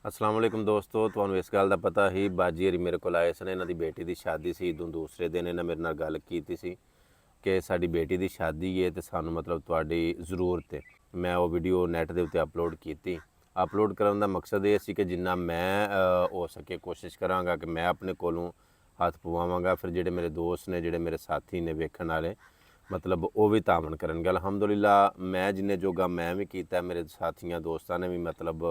अस्सलाम वालेकुम दोस्तों, ਤੁਹਾਨੂੰ ਇਸ ਗੱਲ ਦਾ ਪਤਾ ਹੀ ਬਾਜੀ ਹਰੀ ਮੇਰੇ ਕੋਲ ਆਏ ਸਨ। ਇਹਨਾਂ ਦੀ ਬੇਟੀ ਦੀ ਸ਼ਾਦੀ ਸੀ। ਈਦੋਂ ਦੂਸਰੇ ਦਿਨ ਇਹਨਾਂ ਮੇਰੇ ਨਾਲ ਗੱਲ ਕੀਤੀ ਸੀ ਕਿ ਸਾਡੀ ਬੇਟੀ ਦੀ ਸ਼ਾਦੀ ਹੈ ਤੇ ਸਾਨੂੰ ਮਤਲਬ ਤੁਹਾਡੀ ਜ਼ਰੂਰਤ ਹੈ। ਮੈਂ ਉਹ ਵੀਡੀਓ ਨੈਟ ਦੇ ਉੱਤੇ ਅਪਲੋਡ ਕੀਤੀ। ਅਪਲੋਡ ਕਰਨ ਦਾ ਮਕਸਦ ਇਹ ਸੀ ਕਿ ਜਿੰਨਾ ਮੈਂ ਹੋ ਸਕੇ ਕੋਸ਼ਿਸ਼ ਕਰਾਂਗਾ ਕਿ ਮੈਂ ਆਪਣੇ ਕੋਲੋਂ ਹੱਥ ਪਵਾਵਾਂਗਾ। ਫਿਰ ਜਿਹੜੇ ਮੇਰੇ ਦੋਸਤ ਨੇ, ਜਿਹੜੇ ਮੇਰੇ ਸਾਥੀ ਨੇ ਵੇਖਣ ਵਾਲੇ, ਮਤਲਬ ਉਹ ਵੀ ਤਾਮਨ ਕਰਨਗੇ। ਅਲਹਮਦੁਲਿਲਾ ਮੈਂ ਜਿੰਨੇ ਜੋਗਾ ਮੈਂ ਵੀ ਕੀਤਾ, ਮੇਰੇ ਸਾਥੀਆਂ ਦੋਸਤਾਂ ਨੇ ਵੀ ਮਤਲਬ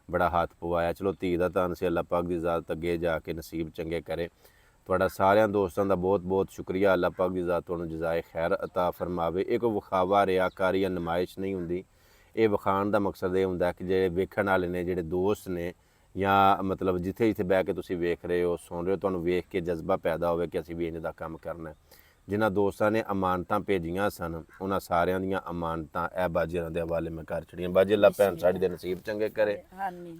बड़ा हाथ पवाया। चलो धी का धन से अल्लाह पाक की ज़ात अगे जाके नसीब चंगे करे। तुहाडा सारियां दोस्तों का बहुत बहुत शुक्रिया। अल्लाह पाक की ज़ात तुहानूं जज़ाए खैर अता फरमावे। ये कोई विखावा रियाकारी या नुमाइश नहीं हुंदी। ये विखाण का मकसद ये हुंदा कि जे वेखण वाले ने, जेडे दोस्त ने, या मतलब जिथे जिथे बह के तुसीं वेख रहे हो, सुन रहे हो, तुहानूं वेख के जज्बा पैदा होवे कि असीं भी इंज दा काम करना है। जिन्हां दोस्तां ने अमानतां भेजियां सन, उन्हां सारियां दियां अमानतां ए बाजी होरां दे हवाले मैं कर छड़ियां। बाजी अल्लाह भैन साडी दे नसीब चंगे करे।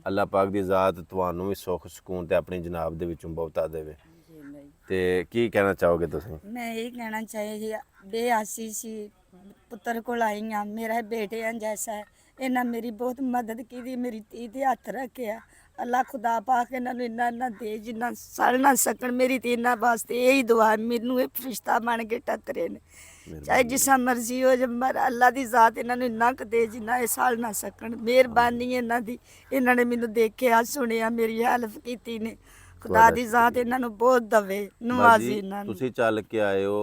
अल्लाह पाक दी ज़ात तुहानूं भी सुख सकून ते अपनी जनाब दे विचों बहुता देवे। ते की कहना चाहोगे तुसीं? मैं यही कहना चाहिए, बेआसी सी पुत्र को आई हाँ, मेरा बेटे हैं जैसा है। इन्हें मेरी बहुत मदद की थी, मेरी धी दे हथ रखे। अल्लाह खुदा पाक इन्होंने इन्ना दे जिन्ना सड़ ना सकन। मेरी धी इन्होंने वास्ते यही दुआ, मैनू ये फरिश्ता बन के टकरे ने, चाहे जिसा मर्जी हो। जब मर अल्लाह की ज़ात इन्होंने इन्ना क दे जिन्ना ये सड़ ना सकन। मेहरबानी इन्हों की, इन्होंने मैनू देखिया सुनिया, मेरी हेल्प की ने। खुदा दी ज़ात इन्हों बहुत दवे, नवाजी इन्हों। तुसीं चल के आए हो,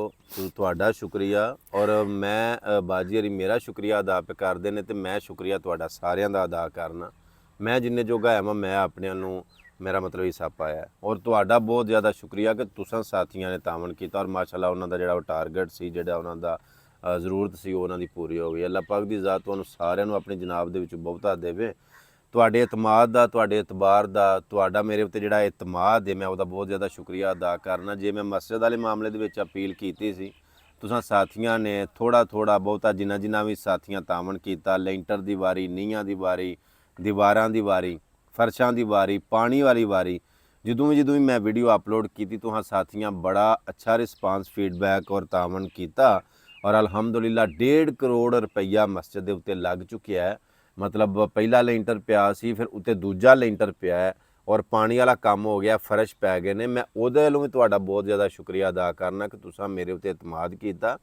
तुहाडा शुक्रिया। और मैं बाजी हरी मेरा शुक्रिया अदा पे करदे ने, ते मैं शुक्रिया तुहाडा सारियां दा अदा करना। मैं जिन्ने जोगा है मैं अपने नूं मेरा मतलब हिस्सा पाया। और तुहाडा बहुत ज़्यादा शुक्रिया कि तुसां साथियां ने तामन कीता। और माशाअल्लाह उन्हां दा जिहड़ा टारगेट सी, जिहड़ा उन्हां दा ज़रूरत सी, उन्हां दी पूरी हो गई। अल्लाह पाक दी ज़ात तुहानूं सारियां नूं अपनी जनाब दे विच बहुता देवे। तुहाडे इतमाद दा, तुहाडे इतबार दा, तुहाडा मेरे उत्ते जिहड़ा इतमाद है, मैं उहदा बहुत ज़्यादा शुक्रिया अदा करना। जे मैं मस्जिद वाले मामले दे विच अपील कीती सी, तुसां साथियां ने थोड़ा थोड़ा बहुता जिन्ना जिन्ना भी साथियां तामन कीता, लेंटर दी वारी, नीहां दी वारी, दीवारां दी वारी, फर्शां दी वारी, पानी वाली वारी, जदों भी मैं वीडियो अपलोड की, तुहां साथियां बड़ा अच्छा रिस्पांस फीडबैक और तामन कीता। और अलहमदुलिल्लाह 1.5 करोड़ रुपया मस्जिद दे उत्ते लग चुकिया है। मतलब पहला लेंटर पिया सी, फिर उत्ते दूजा लेंटर पिया है, और पानी वाला काम हो गया, फर्श पै गए ने। मैं उहदे वल्लों भी तुहाडा बहुत ज़्यादा शुक्रिया अदा करना कि तुसां मेरे उत्ते इतमाद कीता।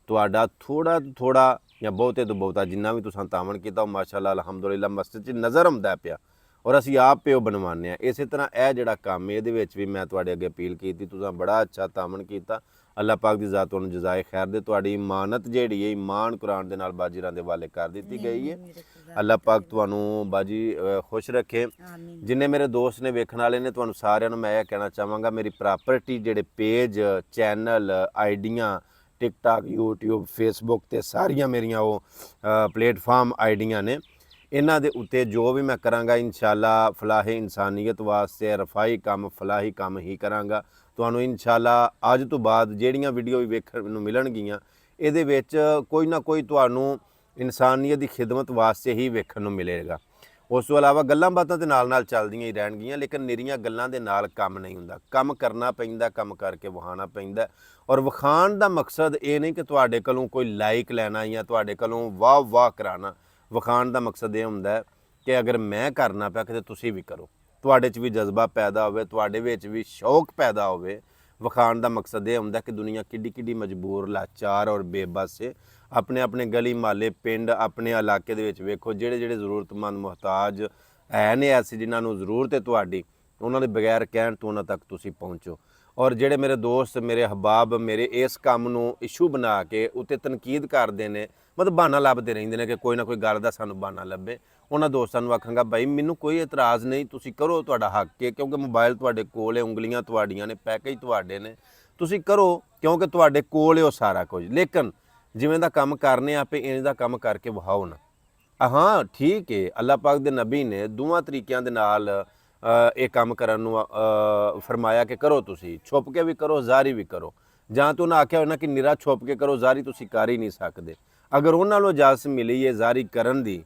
तुहाडा थोड़ा तो थोड़ा या बहुते तो बहुता जिन्ना भी तुसां तामन कीता, वो माशाअल्लाह अलहमदुलिल्लाह मस्जिद च नज़र आउंदा पिया। और असीं आप पिओ बनवाने आ। इस तरह यह जिहड़ा काम है, इहदे विच भी मैं तुहाडे अगे अपील कीती। तुसां बड़ा अच्छा तामन कीता। अल्लाह पाक दी ज़ात तुहानूं जज़ाए खैर दे। तुहाडी इमानत जिहड़ी है, ईमान कुरान दे नाल बाजी होरां दे हवाले कर दित्ती गई है। अल्लाह पाक तुहानूं बाजी खुश रखे। जिन्ने मेरे दोस्त ने वेखण वाले ने, तुहानूं सारिआं नूं मैं यह कहना चाहांगा, मेरी प्रॉपर्टी जिहड़े पेज, चैनल, आईडियां, टिकटॉक, यूट्यूब, फेसबुक ते सारियां मेरियां वो प्लेटफार्म आईडियां ने। इन्हां दे उत्ते जो भी मैं करांगा इंशाअल्लाह फलाह इंसानियत वास्ते रफाई काम, फलाही काम ही करांगा। तुहानूं इंशाअल्लाह अज तो बाद जिहड़ियां वीडियो भी वेखण नूं मिलणगीਆਂ, ਇਹਦੇ ਵਿੱਚ कोई ना कोई ਤੁਹਾਨੂੰ ਇਨਸਾਨੀਅਤ ਦੀ ਖਿਦਮਤ ਵਾਸਤੇ ਹੀ ਵੇਖਣ ਨੂੰ ਮਿਲੇਗਾ। ਉਸ ਤੋਂ ਇਲਾਵਾ ਗੱਲਾਂ ਬਾਤਾਂ ਤੇ ਨਾਲ ਨਾਲ ਚੱਲਦੀਆਂ ਹੀ ਰਹਿਣਗੀਆਂ, ਲੇਕਿਨ ਨਿਰੀਆਂ ਗੱਲਾਂ ਦੇ ਨਾਲ ਕੰਮ ਨਹੀਂ ਹੁੰਦਾ। ਕੰਮ ਕਰਨਾ ਪੈਂਦਾ, ਕੰਮ ਕਰਕੇ ਵਿਖਾਉਣਾ ਪੈਂਦਾ। ਔਰ ਵਿਖਾਉਣ ਦਾ ਮਕਸਦ ਇਹ ਨਹੀਂ ਕਿ ਤੁਹਾਡੇ ਕੋਲੋਂ ਕੋਈ ਲਾਈਕ ਲੈਣਾ ਜਾਂ ਤੁਹਾਡੇ ਕੋਲੋਂ ਵਾਹ ਵਾਹ ਕਰਾਉਣਾ। ਵਿਖਾਉਣ ਦਾ ਮਕਸਦ ਇਹ ਹੁੰਦਾ ਕਿ ਅਗਰ ਮੈਂ ਕਰਨਾ ਪਿਆ ਕਿਤੇ ਤੁਸੀਂ ਵੀ ਕਰੋ, ਤੁਹਾਡੇ 'ਚ ਵੀ ਜਜ਼ਬਾ ਪੈਦਾ ਹੋਵੇ, ਤੁਹਾਡੇ ਵਿੱਚ ਵੀ ਸ਼ੌਕ ਪੈਦਾ ਹੋਵੇ। ਵਿਖਾਉਣ ਦਾ ਮਕਸਦ ਇਹ ਹੁੰਦਾ ਕਿ ਦੁਨੀਆ ਕਿੱਡੀ ਕਿੱਡੀ ਮਜਬੂਰ, ਲਾਚਾਰ ਔਰ ਬੇਬਸ ਹੈ। ਆਪਣੇ ਆਪਣੇ ਗਲੀ ਮੁਹੱਲੇ, ਪਿੰਡ, ਆਪਣੇ ਇਲਾਕੇ ਦੇ ਵਿੱਚ ਵੇਖੋ ਜਿਹੜੇ ਜਿਹੜੇ ਜ਼ਰੂਰਤਮੰਦ ਮੁਹਤਾਜ ਹੈ ਨੇ, ਐਸੇ ਜਿਨ੍ਹਾਂ ਨੂੰ ਜ਼ਰੂਰਤ ਹੈ ਤੁਹਾਡੀ, ਉਹਨਾਂ ਦੇ ਬਗੈਰ ਕਹਿਣ ਤੋਂ ਉਹਨਾਂ ਤੱਕ ਤੁਸੀਂ ਪਹੁੰਚੋ। ਔਰ ਜਿਹੜੇ ਮੇਰੇ ਦੋਸਤ, ਮੇਰੇ ਅਹਬਾਬ ਮੇਰੇ ਇਸ ਕੰਮ ਨੂੰ ਇਸ਼ੂ ਬਣਾ ਕੇ ਉੱਤੇ ਤਨਕੀਦ ਕਰਦੇ ਨੇ, ਮਤਲਬ ਬਹਾਨਾ ਲੱਭਦੇ ਰਹਿੰਦੇ ਨੇ ਕਿ ਕੋਈ ਨਾ ਕੋਈ ਗੱਲ ਦਾ ਸਾਨੂੰ ਬਹਾਨਾ ਲੱਭੇ, ਉਹਨਾਂ ਦੋਸਤਾਂ ਨੂੰ ਆਖਾਂਗਾ ਭਾਈ ਮੈਨੂੰ ਕੋਈ ਇਤਰਾਜ਼ ਨਹੀਂ, ਤੁਸੀਂ ਕਰੋ, ਤੁਹਾਡਾ ਹੱਕ ਹੈ। ਕਿਉਂਕਿ ਮੋਬਾਈਲ ਤੁਹਾਡੇ ਕੋਲ ਹੈ, ਉਂਗਲੀਆਂ ਤੁਹਾਡੀਆਂ ਨੇ, ਪੈਕੇਜ ਤੁਹਾਡੇ ਨੇ, ਤੁਸੀਂ ਕਰੋ ਕਿਉਂਕਿ ਤੁਹਾਡੇ ਕੋਲ ਹੈ ਉਹ ਸਾਰਾ ਕੁਝ। ਲੇਕਿਨ ਜਿਵੇਂ ਦਾ ਕੰਮ ਕਰਨੇ ਆਪੇ ਇੰਜ ਦਾ ਕੰਮ ਕਰਕੇ ਵਿਖਾਓ ਨਾ। ਹਾਂ ਠੀਕ ਹੈ, ਅੱਲਾਹ ਪਾਕ ਦੇ ਨਬੀ ਨੇ ਦੋਵਾਂ ਤਰੀਕਿਆਂ ਦੇ ਨਾਲ ਇਹ ਕੰਮ ਕਰਨ ਨੂੰ ਫਰਮਾਇਆ ਕਿ ਕਰੋ। ਤੁਸੀਂ ਛੁਪ ਕੇ ਵੀ ਕਰੋ, ਜ਼ਾਰੀ ਵੀ ਕਰੋ। ਜਾਂ ਤਾਂ ਉਹਨਾਂ ਆਖਿਆ ਹੋਣਾ ਕਿ ਨਿਰਾ ਛੁਪ ਕੇ ਕਰੋ, ਜ਼ਾਰੀ ਤੁਸੀਂ ਕਰ ਹੀ ਨਹੀਂ ਸਕਦੇ। ਅਗਰ ਉਹਨਾਂ ਨੂੰ ਇਜਾਜ਼ਤ ਮਿਲੀ ਹੈ ਜ਼ਾਰੀ ਕਰਨ ਦੀ,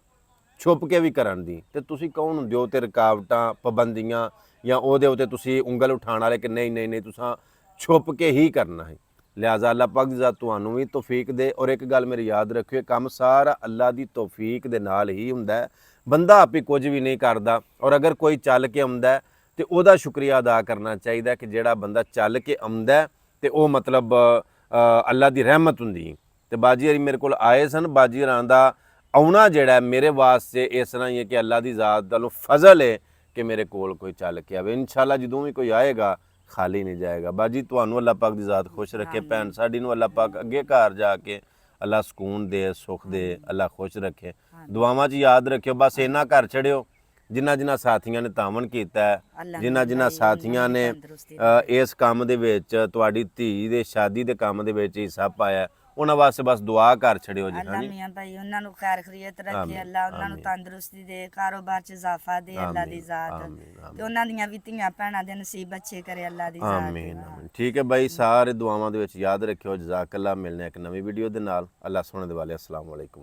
ਛੁਪ ਕੇ ਵੀ ਕਰਨ ਦੀ, ਤੇ ਤੁਸੀਂ ਕੌਣ ਹੁੰਦੇ ਹੋ ਤੇ ਰੁਕਾਵਟਾਂ, ਪਾਬੰਦੀਆਂ ਜਾਂ ਉਹਦੇ ਉੱਤੇ ਤੁਸੀਂ ਉਂਗਲ ਉਠਾਉਣ ਵਾਲੇ ਕਿ ਨਹੀਂ ਨਹੀਂ ਨਹੀਂ ਤੁਸੀਂ ਛੁਪ ਕੇ ਹੀ ਕਰਨਾ ਹੈ। लिहाजा अल्लाह पाक दी ज़ात तुहानूं भी तौफीक दे। और एक गल मेरी याद रखियो, काम सारा अल्लाह दी तौफीक दे नाल ही हुंदा है। ਬੰਦਾ ਆਪੇ ਕੁਝ ਵੀ ਨਹੀਂ ਕਰਦਾ, ਔਰ ਅਗਰ ਕੋਈ ਚੱਲ ਕੇ ਆਉਂਦਾ ਹੈ ਤੇ ਉਹਦਾ ਸ਼ੁਕਰੀਆ ਅਦਾ ਕਰਨਾ ਚਾਹੀਦਾ ਕਿ ਜਿਹੜਾ ਬੰਦਾ ਚੱਲ ਕੇ ਆਉਂਦਾ ਤੇ ਉਹ ਮਤਲਬ ਅੱਲਾ ਦੀ ਰਹਿਮਤ ਹੁੰਦੀ। ਤੇ ਬਾਜੀ ਹਰੀ ਮੇਰੇ ਕੋਲ ਆਏ ਸਨ, ਬਾਜੀ ਹਰਾਂ ਦਾ ਆਉਣਾ ਜਿਹੜਾ ਮੇਰੇ ਵਾਸਤੇ ਇਸ ਤਰ੍ਹਾਂ ਹੀ ਹੈ ਕਿ ਅੱਲਾ ਦੀ ਜ਼ਾਤ ਵੱਲੋਂ ਫਜ਼ਲ ਹੈ ਕਿ ਮੇਰੇ ਕੋਲ ਕੋਈ ਚੱਲ ਕੇ ਆਵੇ। ਇਨਸ਼ਾਅੱਲਾ ਜਦੋਂ ਵੀ ਕੋਈ ਆਏਗਾ ਖਾਲੀ ਨਹੀਂ ਜਾਏਗਾ। ਬਾਜੀ ਤੁਹਾਨੂੰ ਅੱਲਾ ਪਾਕ ਦੀ ਜ਼ਾਤ ਖੁਸ਼ ਰੱਖੇ, ਭੈਣ ਸਾਡੀ ਨੂੰ ਅੱਲਾ ਪਾਕ ਅੱਗੇ ਘਰ ਜਾ ਕੇ ਅੱਲਾ ਸਕੂਨ ਦੇ, ਸੁੱਖ ਦੇ, ਅੱਲਾ ਖੁਸ਼ ਰੱਖੇ। ਦੁਆਵਾਂ 'ਚ ਯਾਦ ਰੱਖਿਓ। ਬਸ ਇੰਨਾ ਘਰ ਛੜਿਓ ਜਿਨ੍ਹਾਂ ਸਾਥੀਆਂ ਨੇ ਤਾਮਨ ਕੀਤਾ ਹੈ, ਜਿਨ੍ਹਾਂ ਸਾਥੀਆਂ ਨੇ ਇਸ ਕੰਮ ਦੇ ਵਿੱਚ ਤੁਹਾਡੀ ਧੀ ਦੇ ਸ਼ਾਦੀ ਦੇ ਕੰਮ ਦੇ ਵਿੱਚ ਹਿੱਸਾ ਪਾਇਆ, ਉਹਨਾਂ ਵਾਸਤੇ ਬਸ ਦੁਆ ਕਰ ਛੜਿਓ ਜੀ। ਅੱਲਾ ਮੀਆਂ ਭਾਈ ਉਹਨਾਂ ਨੂੰ ਖੈਰ ਖਰੀਅਤ ਰੱਖੇ, ਅੱਲਾ ਉਹਨਾਂ ਨੂੰ ਤੰਦਰੁਸਤੀ ਦੇ, ਕਾਰੋਬਾਰ 'ਚ ਇਜ਼ਾਫਾ ਦੇ ਅੱਲਾ ਦੀ ਜ਼ਾਤ, ਤੇ ਉਹਨਾਂ ਦੀਆਂ ਵੀ ਧੀਆਂ ਭੈਣਾਂ ਦੇ ਨਸੀਬ ਅੱਛੇ ਕਰੇ ਅੱਲਾ ਦੀ ਜ਼ਾਤ। ਆਮੀਨ ਆਮੀਨ। ਠੀਕ ਹੈ ਬਾਈ, ਸਾਰੇ ਦੁਆਵਾਂ ਦੇ ਵਿੱਚ ਯਾਦ ਰੱਖਿਓ। ਜਜ਼ਾਕੱਲਾ। ਮਿਲਨੇ ਇੱਕ ਨਵੀਂ ਵੀਡੀਓ ਦੇ ਨਾਲ। ਅੱਲਾ ਸੋਹਣੇ ਦੇ ਵਾਲੇ। ਅਸਲਾਮ ਵਾਲੇਕੁਮ।